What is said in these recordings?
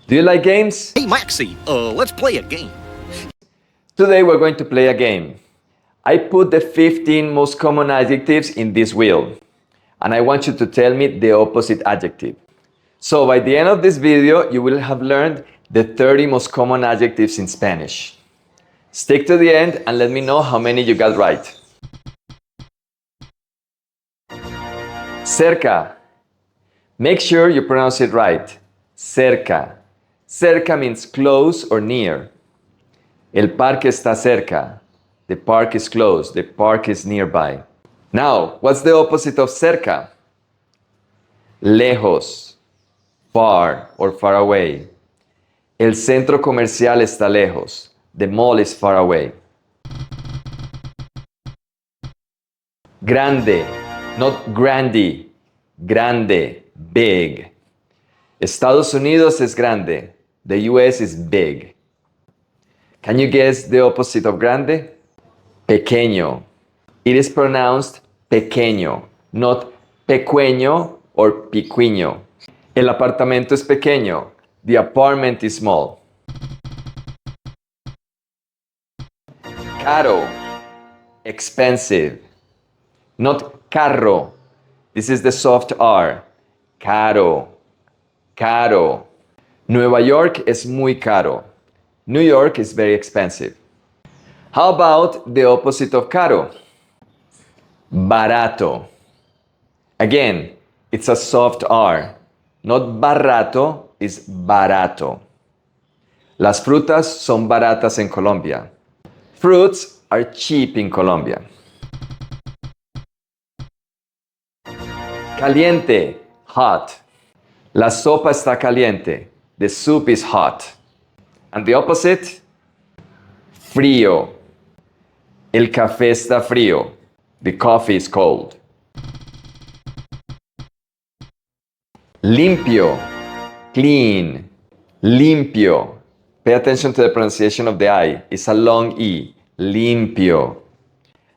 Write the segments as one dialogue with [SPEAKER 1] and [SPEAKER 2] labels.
[SPEAKER 1] Do you like games?
[SPEAKER 2] Hey, Maxie, let's play a game.
[SPEAKER 1] Today we're going to play a game. I put the 15 most common adjectives in this wheel, and I want you to tell me the opposite adjective. So by the end of this video, you will have learned the 30 most common adjectives in Spanish. Stick to the end and let me know how many you got right. Cerca. Make sure you pronounce it right. Cerca. Cerca means close or near. El parque está cerca. The park is close. The park is nearby. Now, what's the opposite of cerca? Lejos. Far or far away. El centro comercial está lejos. The mall is far away. Grande, not grande. Grande, big. Estados Unidos es grande. The US is big. Can you guess the opposite of grande? Pequeño. It is pronounced pequeño, not pequeño or piquiño. El apartamento es pequeño. The apartment is small. Caro, expensive. Not carro. This is the soft R. Caro, caro. Nueva York es muy caro. New York is very expensive. How about the opposite of caro? Barato. Again, it's a soft R. Not barato, it's barato. Las frutas son baratas en Colombia. Fruits are cheap in Colombia. Caliente, hot. La sopa está caliente. The soup is hot. And the opposite? Frío. El café está frío. The coffee is cold. Limpio, clean. Limpio. Pay attention to the pronunciation of the I. It's a long E. Limpio.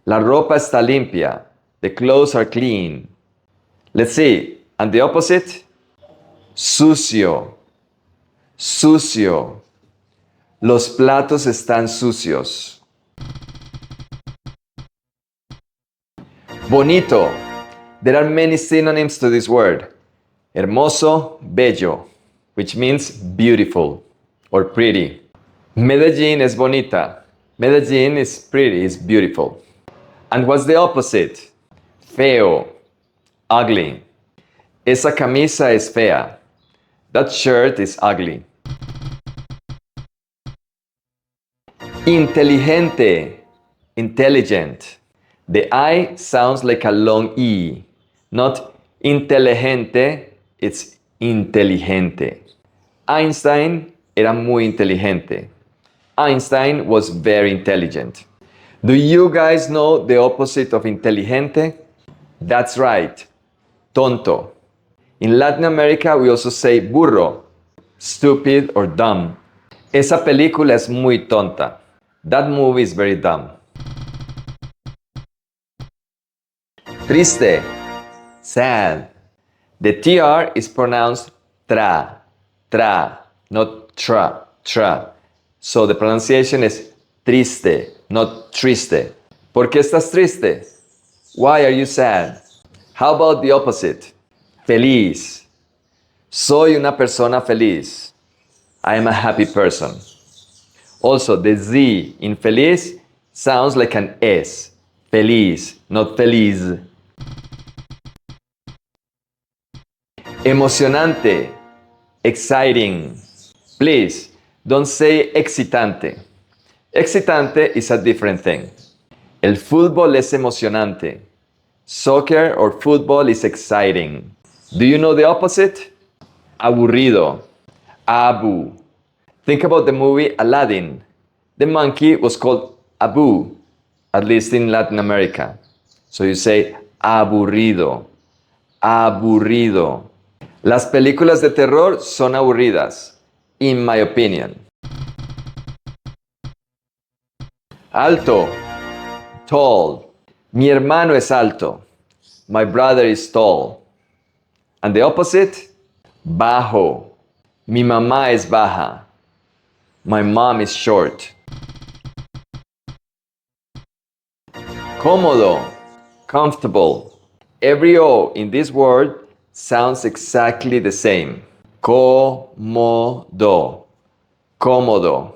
[SPEAKER 1] La ropa está limpia. The clothes are clean. Let's see. And the opposite? Sucio. Sucio. Los platos están sucios. Bonito. There are many synonyms to this word. Hermoso, bello, which means beautiful or pretty. Medellín es bonita. Medellín is pretty, is beautiful. And what's the opposite? Feo, ugly. Esa camisa es fea. That shirt is ugly. Inteligente, intelligent. The I sounds like a long E, not inteligente, it's inteligente. Einstein era muy inteligente. Einstein was very intelligent. Do you guys know the opposite of inteligente? That's right, tonto. In Latin America, we also say burro, stupid or dumb. Esa película es muy tonta. That movie is very dumb. Triste, sad. The TR is pronounced tra, not tra. So the pronunciation is triste, not triste. ¿Por qué estás triste? Why are you sad? How about the opposite? Feliz. Soy una persona feliz. I am a happy person. Also, the Z in feliz sounds like an S. Feliz, not feliz. Emocionante, exciting. Please, don't say excitante. Excitante is a different thing. El fútbol es emocionante. Soccer or football is exciting. Do you know the opposite? Aburrido. Abu. Think about the movie Aladdin. The monkey was called Abu, at least in Latin America. So you say aburrido. Aburrido. Las películas de terror son aburridas, in my opinion. Alto, tall. Mi hermano es alto. My brother is tall. And the opposite? Bajo. Mi mamá es baja. My mom is short. Cómodo, comfortable. Every O in this word sounds exactly the same. Cómodo, cómodo.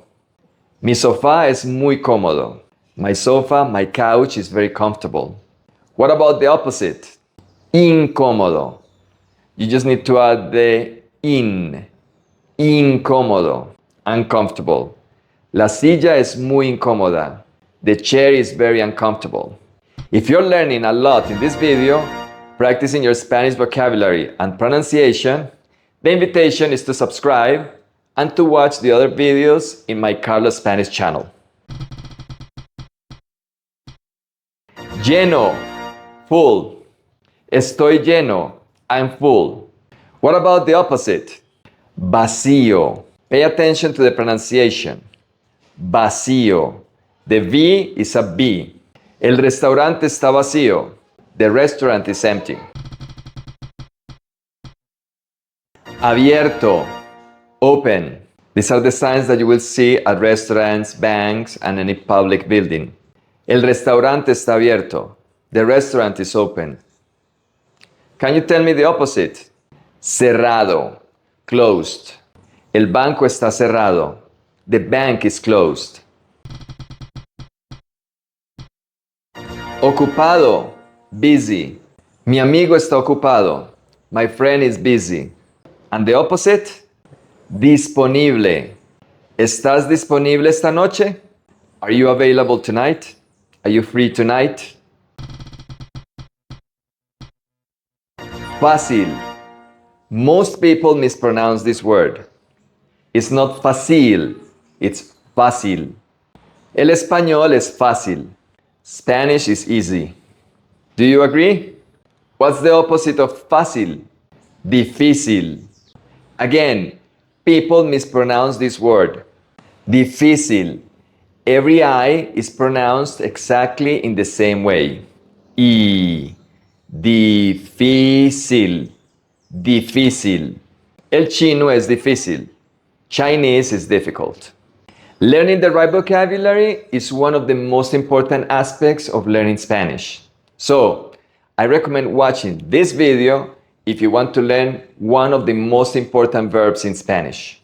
[SPEAKER 1] Mi sofá es muy cómodo. My sofa, my couch is very comfortable. What about the opposite? Incómodo. You just need to add the in. Incómodo, uncomfortable. La silla es muy incómoda. The chair is very uncomfortable. If you're learning a lot in this video, practicing your Spanish vocabulary and pronunciation, the invitation is to subscribe and to watch the other videos in my Carlos Spanish channel. Lleno, full. Estoy lleno, I'm full. What about the opposite? Vacío. Pay attention to the pronunciation. Vacío. The V is a B. El restaurante está vacío. The restaurant is empty. Abierto. Open. These are the signs that you will see at restaurants, banks, and any public building. El restaurante está abierto. The restaurant is open. Can you tell me the opposite? Cerrado. Closed. El banco está cerrado. The bank is closed. Ocupado. Busy. Mi amigo está ocupado. My friend is busy. And the opposite? Disponible. ¿Estás disponible esta noche? Are you available tonight? Are you free tonight? Fácil. Most people mispronounce this word. It's not fácil, it's fácil. El español es fácil. Spanish is easy. Do you agree? What's the opposite of fácil? Difícil. Again, people mispronounce this word. Difícil. Every I is pronounced exactly in the same way. I. Difícil. Difícil. El chino es difícil. Chinese is difficult. Learning the right vocabulary is one of the most important aspects of learning Spanish. So, I recommend watching this video if you want to learn one of the most important verbs in Spanish.